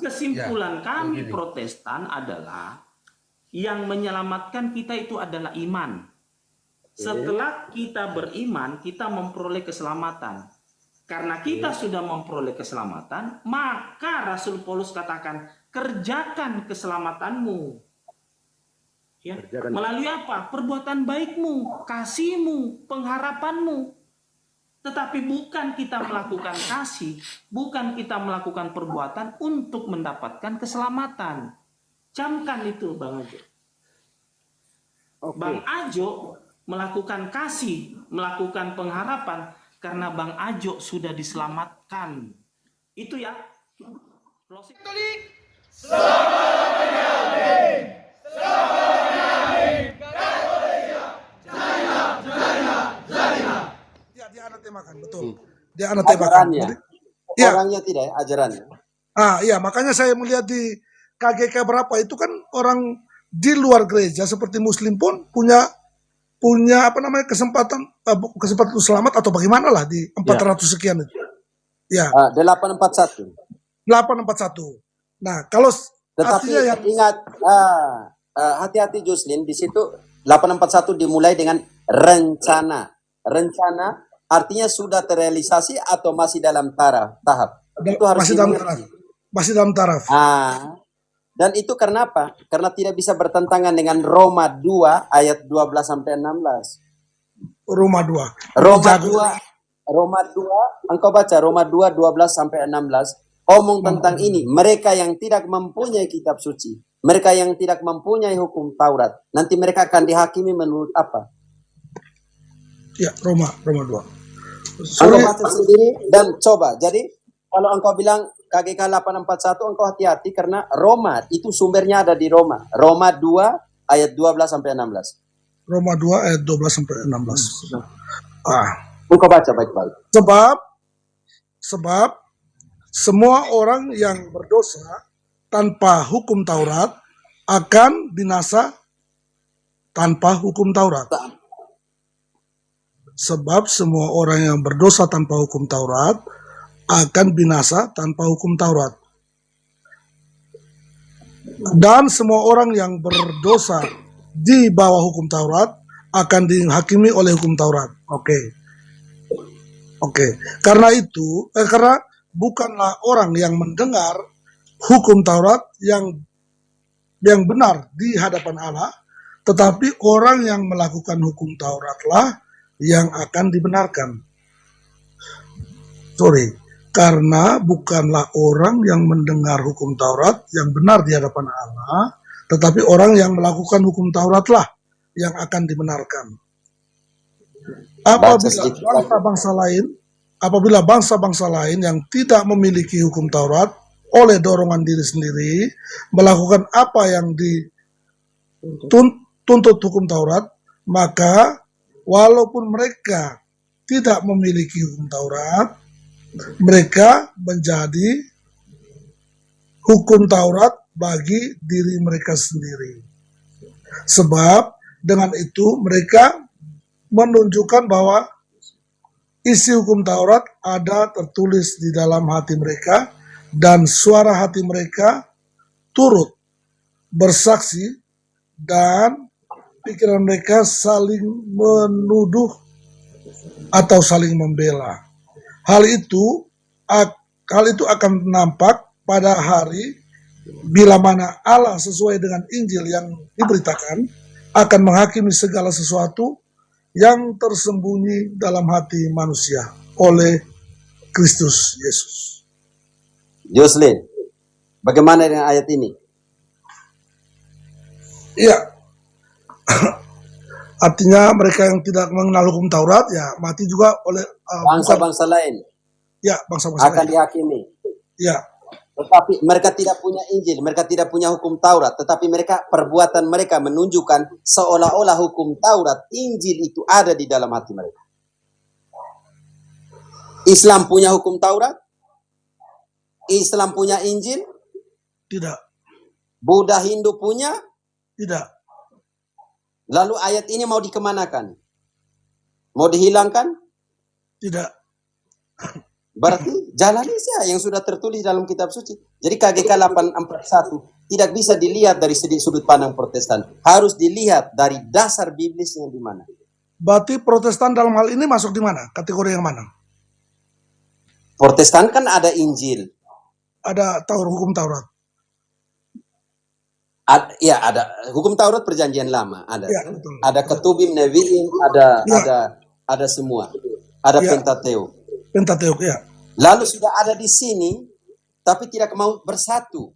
Kesimpulan Ya, kami begini. Protestan adalah yang menyelamatkan kita itu adalah iman. Setelah kita beriman, kita memperoleh keselamatan. Karena kita sudah memperoleh keselamatan, maka Rasul Paulus katakan, kerjakan keselamatanmu. Ya. Melalui apa? Perbuatan baikmu, kasihmu, pengharapanmu. Tetapi bukan kita melakukan kasih, bukan kita melakukan perbuatan untuk mendapatkan keselamatan. Camkan itu, Bang Ajo. Bang Ajo melakukan kasih, melakukan pengharapan karena Bang Ajo sudah diselamatkan. Itu ya. Ya, dia anak temakan, betul. Dia anak temakan. Ajarannya, Ya, orangnya tidak ya, ajarannya. iya, makanya saya melihat di KGK berapa itu kan orang di luar gereja seperti Muslim pun punya apa namanya kesempatan untuk selamat atau bagaimana lah di 400 sekian itu. Ya, 841. 841. Nah, kalau Tetapi artinya yang ingat, hati-hati Jocelyn, di situ 841 dimulai dengan rencana. Rencana artinya sudah terrealisasi atau masih dalam tahap. Itu harus masih dalam dimengerti. taraf. Masih dalam taraf. Dan itu karena apa? Karena tidak bisa bertentangan dengan Roma 2 ayat 12 sampai 16. Roma 2. Roma 2, engkau baca Roma 2 12 sampai 16. Omong tentang ini, mereka yang tidak mempunyai kitab suci, mereka yang tidak mempunyai hukum Taurat, nanti mereka akan dihakimi menurut apa? Ya, Roma 2. Engkau baca sendiri dan coba. Jadi kalau engkau bilang KGK 841, engkau hati-hati karena Roma itu sumbernya ada di Roma. Roma 2 ayat 12 sampai 16. Roma 2 ayat 12 sampai 16. Engkau baca baik-baik. Sebab semua orang yang berdosa tanpa hukum Taurat akan binasa tanpa hukum Taurat. Sebab semua orang yang berdosa tanpa hukum Taurat akan binasa tanpa hukum Taurat. Dan semua orang yang berdosa di bawah hukum Taurat akan dihakimi oleh hukum Taurat. Oke. Karena itu, karena bukanlah orang yang mendengar hukum Taurat yang benar di hadapan Allah, tetapi orang yang melakukan hukum Tauratlah yang akan dibenarkan. Karena bukanlah orang yang mendengar hukum Taurat yang benar di hadapan Allah, tetapi orang yang melakukan hukum Tauratlah yang akan dibenarkan. Apabila bangsa-bangsa lain yang tidak memiliki hukum Taurat oleh dorongan diri sendiri melakukan apa yang dituntut hukum Taurat, maka walaupun mereka tidak memiliki hukum Taurat, mereka menjadi hukum Taurat bagi diri mereka sendiri. Sebab dengan itu mereka menunjukkan bahwa isi hukum Taurat ada tertulis di dalam hati mereka dan suara hati mereka turut bersaksi dan pikiran mereka saling menuduh atau saling membela. Hal itu akan nampak pada hari bila mana Allah sesuai dengan Injil yang diberitakan akan menghakimi segala sesuatu yang tersembunyi dalam hati manusia oleh Kristus Yesus. Jocelyn, bagaimana dengan ayat ini? Iya. Artinya mereka yang tidak mengenal hukum Taurat ya mati juga oleh bangsa-bangsa lain. Ya, bangsa-bangsa akan dihakimi. Ya. Tetapi mereka tidak punya Injil, mereka tidak punya hukum Taurat, tetapi perbuatan mereka menunjukkan seolah-olah hukum Taurat, Injil itu ada di dalam hati mereka. Islam punya hukum Taurat? Islam punya Injil? Tidak. Buddha Hindu punya? Tidak. Lalu ayat ini mau dikemanakan? Mau dihilangkan? Tidak. Berarti jalani saja yang sudah tertulis dalam kitab suci. Jadi KGK 841 tidak bisa dilihat dari sudut pandang Protestan. Harus dilihat dari dasar biblisnya di mana. Berarti Protestan dalam hal ini masuk di mana? Kategori yang mana? Protestan kan ada Injil. Ada hukum Taurat. Ya, ada hukum Taurat perjanjian lama, ada. Ya, betul. Ada Ketubim, Nevi'im, ada Ya. ada semua. Ada Ya. Pentateuk. Pentateuk ya. Lalu sudah ada di sini tapi tidak mau bersatu.